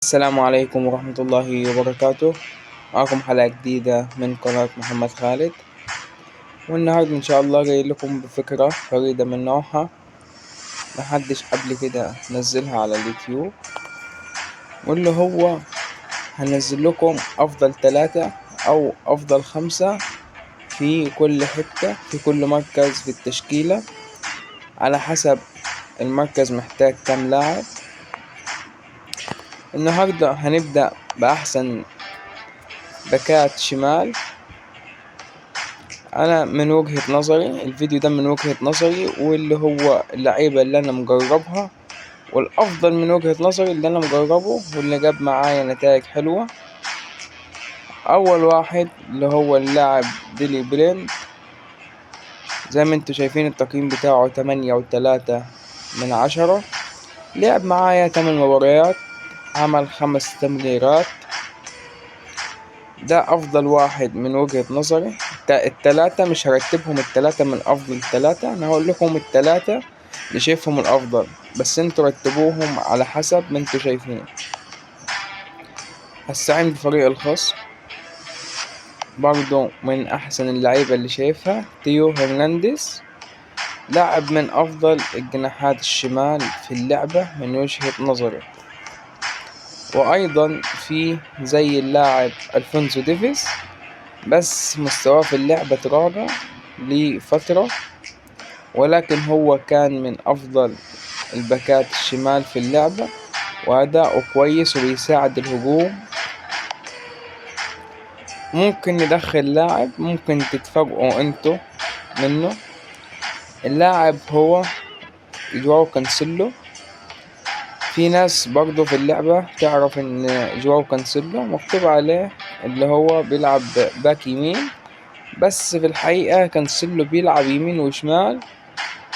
السلام عليكم ورحمة الله وبركاته. معكم حلقة جديدة من قناة محمد خالد، والنهاردة إن شاء الله جاي لكم بفكرة فريدة من نوعها، محدش قبل كده نزلها على اليوتيوب، واللي هو هنزل لكم أفضل 3 أو أفضل 5 في كل حتة، في كل مركز في التشكيلة، على حسب المركز محتاج كام لاعب. النهاردة هنبدأ بأحسن باكات شمال. انا من وجهة نظري، الفيديو ده من وجهة نظري، واللي هو اللعيبة اللي انا مجربها، والافضل من وجهة نظري اللي انا مجربه واللي جاب معايا نتائج حلوة. اول واحد اللي هو اللاعب ديلي بليند، زي ما انتوا شايفين التقييم بتاعه 8.3 من 10. لعب معايا 8 مباريات، عمل 5 تمريرات. ده افضل واحد من وجهة نظري. التلاتة مش هرتبهم التلاتة من افضل 3، انا هقول لكم التلاتة اللي شايفهم الافضل، بس انتوا رتبوهم على حسب ما انتوا شايفين. هستعين بفريق الخصم برضو، من احسن اللعيبة اللي شايفها تيو هرنانديز، لاعب من افضل الجناحات الشمال في اللعبة من وجهة نظري. وايضا في زي اللاعب الفونسو ديفيز، بس مستواه في اللعبة تراجع لفترة، ولكن هو كان من أفضل الباكات الشمال في اللعبة، وأداؤه كويس وبيساعد الهجوم. ممكن ندخل لاعب ممكن تتفاجئوا انتوا منه. اللاعب هو جواو كانسيلو. في ناس برضو في اللعبة تعرف ان جواو كانسيلو مكتوب عليه اللي هو بيلعب باك يمين، بس في الحقيقة كانسيلو بيلعب يمين وشمال،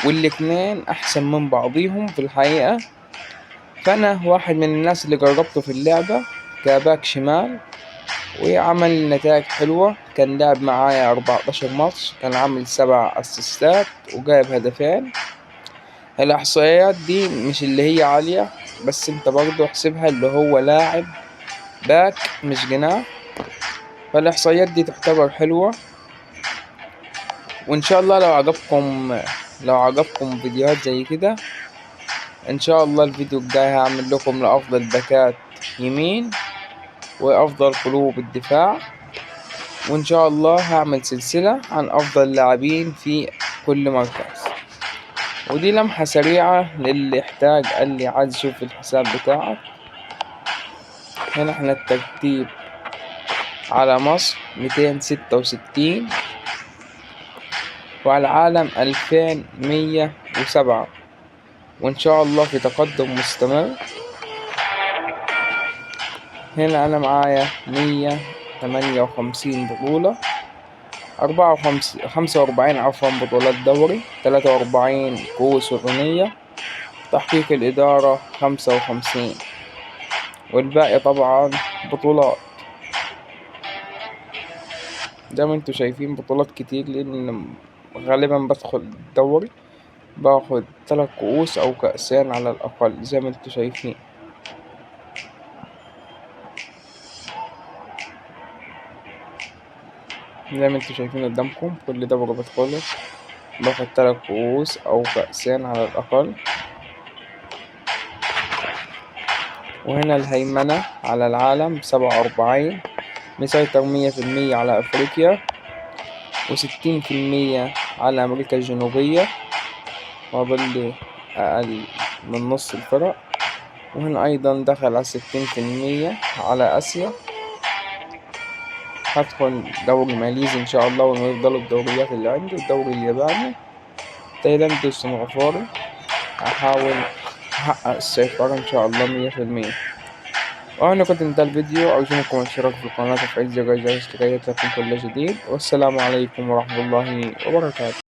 والاتنين احسن من بعضيهم في الحقيقة. فانا واحد من الناس اللي جربته في اللعبة كباك شمال، وعمل نتائج حلوة. كان لعب معايا 14 ماتش، كان عامل 7 اسيستات وجايب هدفين. الاحصائيات دي مش اللي هي عالية، بس انت برضو احسبها اللي هو لاعب باك مش جناح، فالاحصائيات دي تعتبر حلوة. وان شاء الله لو عجبكم فيديوهات زي كده، ان شاء الله الفيديو الجاي هعمل لكم لافضل باكات يمين وافضل قلوب الدفاع، وان شاء الله هعمل سلسلة عن افضل لاعبين في كل مركز. ودي لمحة سريعة للي يحتاج قال لي عايز اشوف الحساب بتاعك. هنا احنا الترتيب على مصر 266، وعلى العالم 2107، وان شاء الله في تقدم مستمر. هنا انا معايا 158 بطولة، 45 بطولات دوري، 43 كؤوس وطنية، تحقيق الإدارة 55، والباقي طبعا بطولات. زي ما انتوا شايفين بطولات كتير، لأن غالبا بدخل الدوري باخد 3 كؤوس أو كأسين على الأقل، زي ما انتوا شايفين. قدامكم كل دوري بدخله باخد 3 كؤوس أو كأسين على الأقل. وهنا الهيمنة على العالم 47، مسيطر 100% على أفريقيا، و60% على أمريكا الجنوبية، وأظل أقل من نص الفرق. وهنا أيضا دخل على 60% على آسيا. هدخل دوري ماليزي إن شاء الله، ويفضلوا الدوريات اللي عندي، الدوري الياباني، تايلاند، والسنغافوري. هحاول أحقق السيطرة إن شاء الله 100%. وأنا كنت انتهى الفيديو، أرجوكم الاشتراك في القناة وتفعيل زر الجرس لكي يصلكم كل جديد. والسلام عليكم ورحمة الله وبركاته.